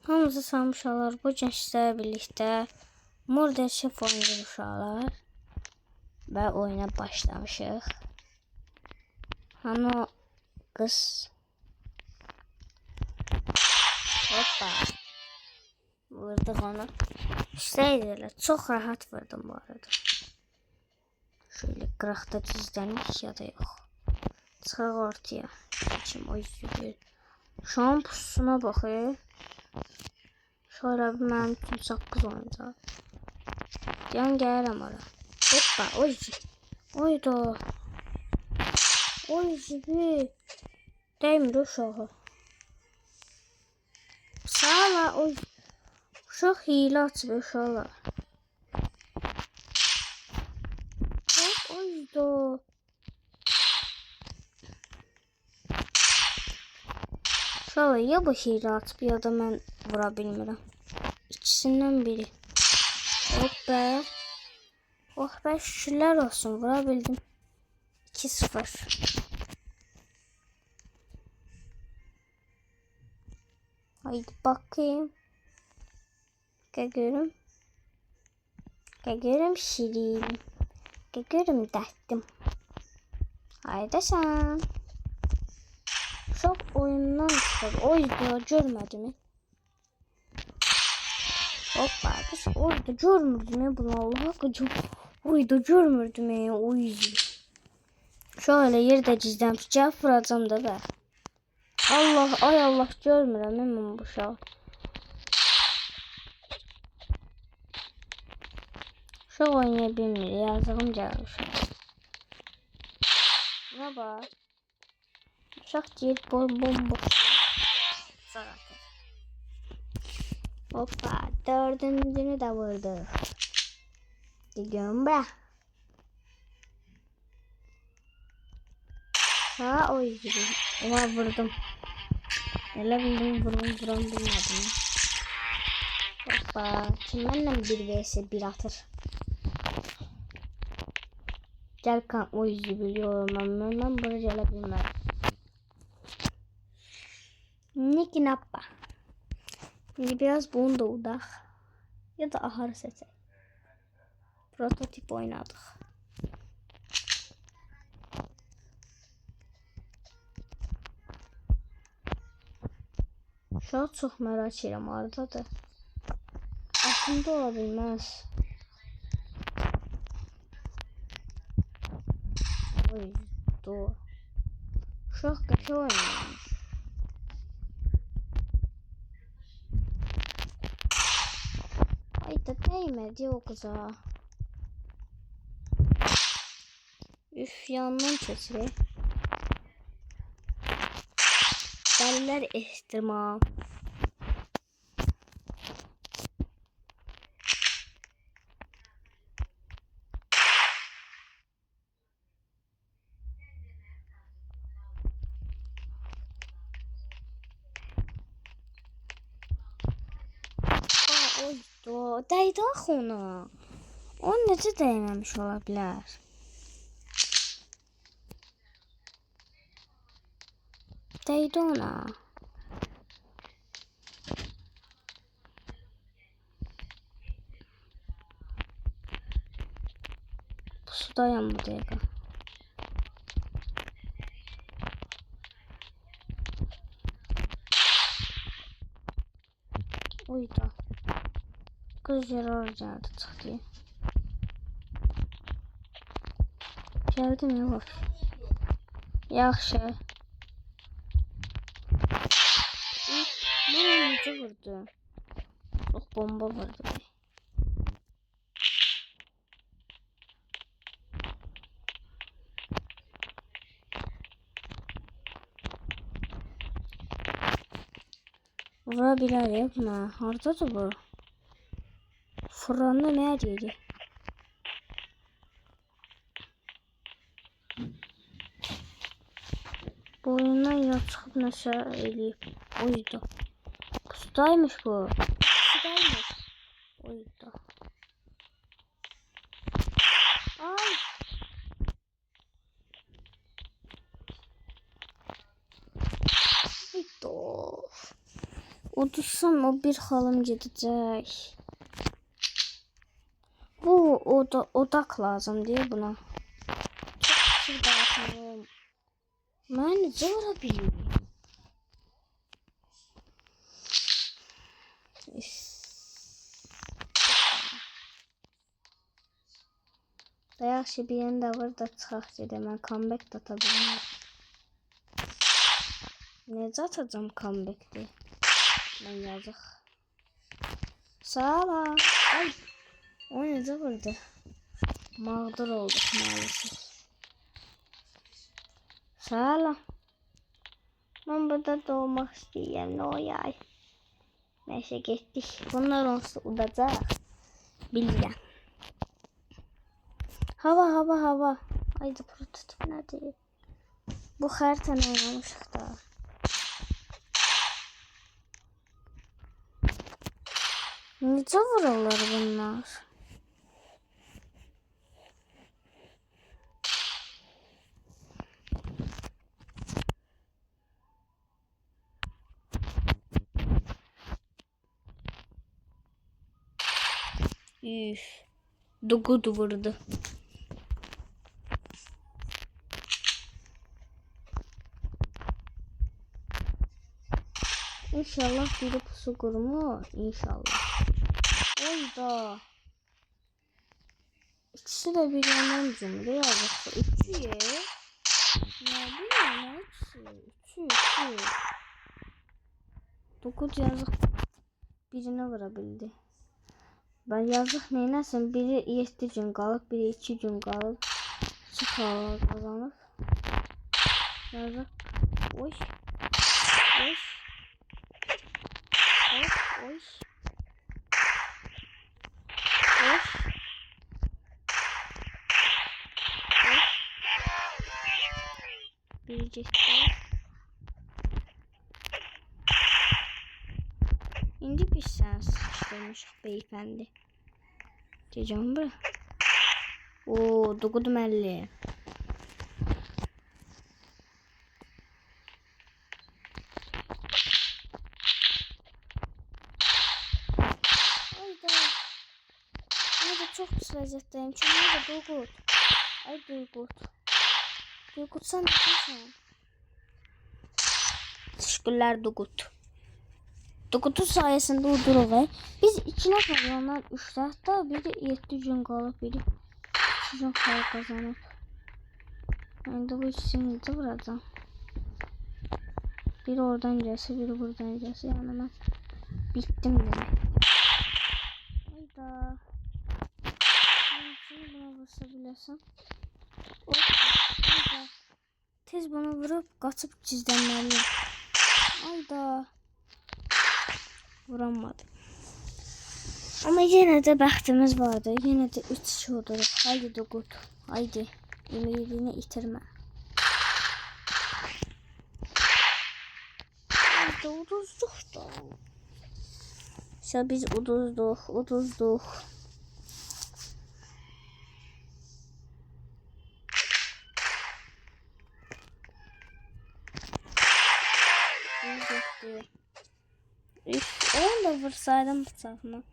Hamınızı salam uşaqlar. Bu gün sizlərlə birlikdə Murder Chef oynuyoruz uşaqlar. Və oyuna başlamışıq. Hani o qız. Hoppa. Vurdıq onu. İstəyirlər. Çox rahat vurdum bu arada. Şöyle qıraqda gizləndik ya da yox. Çıxaq ortaya. Kim o yüzü. Şu an pusuna baxır. Şöyle bir mənim üçün saqqız oynayacaq. Deyən gəlirəm ora. Hoppa, oy. Oyda. Oy zibi. Dəymir uşağı. Sağla oy. Uşaq hiylə açıb uşaqlar. Hop oyda. Uşaqlar ya bu hiylə açıb ya da mən vura bilmirəm. İkisindən biri. Hoppa. Oh be şükürlər olsun vura bildim. 2-0. Haydi bakayım. Görüm. Görüm şirin. Görüm dərtdim. Haydi sen. Çok oyundan çıxır. Oy da görmədimi? Hoppa kız orada görmürdüm ya bunu Allah'a kıcım. Oy da görmürdüm ya oy. Şöyle yerde gizlənmiş cevap vuracağım da be. Allah ay Allah görmürəm mən bu uşağı. Uşaq oynaya bilmir yazığım gəlir uşaq. Ne var? Uşaq deyir bomboş. Zaten. Hoppa dördüncünü de vurdu. Gidiyorum be. Ha o yüzden. Ona vurdum. Öyle bildim vuran bilmedim. Hoppa. Kimlerle bir vs 1 atır. Gel kan o yüzden biliyorum ben buraya gelebilmem. Niki nappa. Şimdi biraz bunu da udak. Ya da ahar seçelim. Prototip oynadık. Şu an çok merak ediyorum arada da. Aslında olabilmez. Oy doğru. Şu an kötü oynuyormuş. Ay da değmedi o kıza. Üf yandan keçirir. Dəlilər ehtimal. Oy da dəydi axı ona. O necə dəyməmiş ola bilər? Dəydi ona. Pusudayım bu dəqiqə. Oy da. Qız yarar gəldi çıxdı. Gəldi mi var? Yaxşı. Ne necə vurdu? Çox bomba vurdu. Vura bilər ya buna. Hardadır bu? Fıranda nə yedi? Bu oyundan ya çıxıb nəsə eləyib. Oydu. Pustaymış bu. Pustaymış. Oydu. Ay. Oydu. Udursam o bir halım gedəcək. Bu odak lazım diye buna. Çok fikir dağıtmalıyım. Ben necə vura bilmirəm? Da yaxşı bir yeni də var da çıxaq gedəm. Mən comeback da ata bilmirəm. Necə atacağım comeback'di? Mən yazıq. Salam. Ay. O necə vurdu? Mağdur olduk maalesef. Salam. Ben burada doğmak istəyirəm. Ne o yay? Neyse getdik. Bunlar onsuz udacaq. Bilirəm. Hava. Haydi prototip nədir? Bu xəritəni oynamışıq da. Necə vururlar bunlar? Üf. Dugud vurdu. İnşallah biri pusu kurmu. İnşallah. Oyda. İkisi de bir yandan cümle yazıksa. Üçü ye. Ne bileyim üçü. Dokuz yazık. Birine vurabildi. Ben yazık neyləsin. Biri 7 gün qalıb. Biri 2 gün qalıb. Çıxar kazanıb. Yazık. Oy. Biricik. İndi biz sen sıçramışıq beyefendi. Gecəm bura. Oo, dokudum 50. Çok pis vəziyyətdəyim. Çünki da Duygut. Ay Duygut. Duygut sen neredesin? Teşekkürler Duygut. Duygut'un sayesinde uduruq. Biz 2 nəfər onlar 3 hətta biri 7 gün qalıb, biri 2 gün kazanıb. İndi bu ikisini necə vuracağım? Biri oradan gəlsə, biri buradan gəlsə, yəni mən bittim demək. Hayda. Şimdi buna vursa biləsən. Hayda. Tez bana vurup qaçıb gizlənməliyim. Hayda. Vuramadı. Ama yine de bəxtimiz vardı. Yine de 3-2 oduruq. Haydi Duygut. Haydi. Ümidini itirmə. Hayda uduzduq da. İşte biz uduzduq. Onu da vursaydım bıçağımı.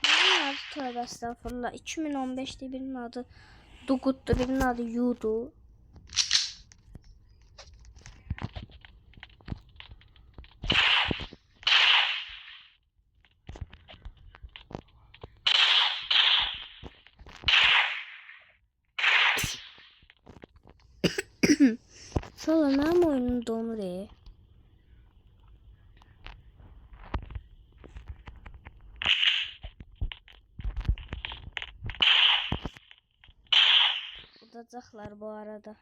Birinin adı tövbe estağfurullah. 2015'te birinin adı Dugut'tu, birinin adı Yudu. Sonra mənim oyunum donur. Udacaqlar bu arada.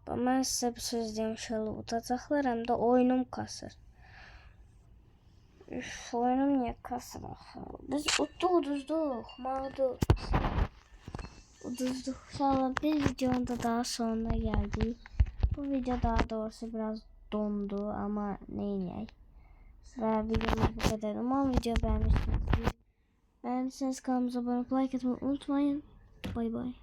Mən sizə bir söz demişəm, udacaqlar, həm də oyunum kasır. Üf, oyunum niye kasır axı? Biz uduzduq, mağdur. Uduzduk. İnşallah bir videonun da daha sonuna geldik. Bu video daha doğrusu biraz dondu ama neyiniyək. Ve videomuz bu kadar. Umarım video beğenmişsinizdir. Beğendiyseniz kanalımıza abone olup like atmayı unutmayın. Bay bay.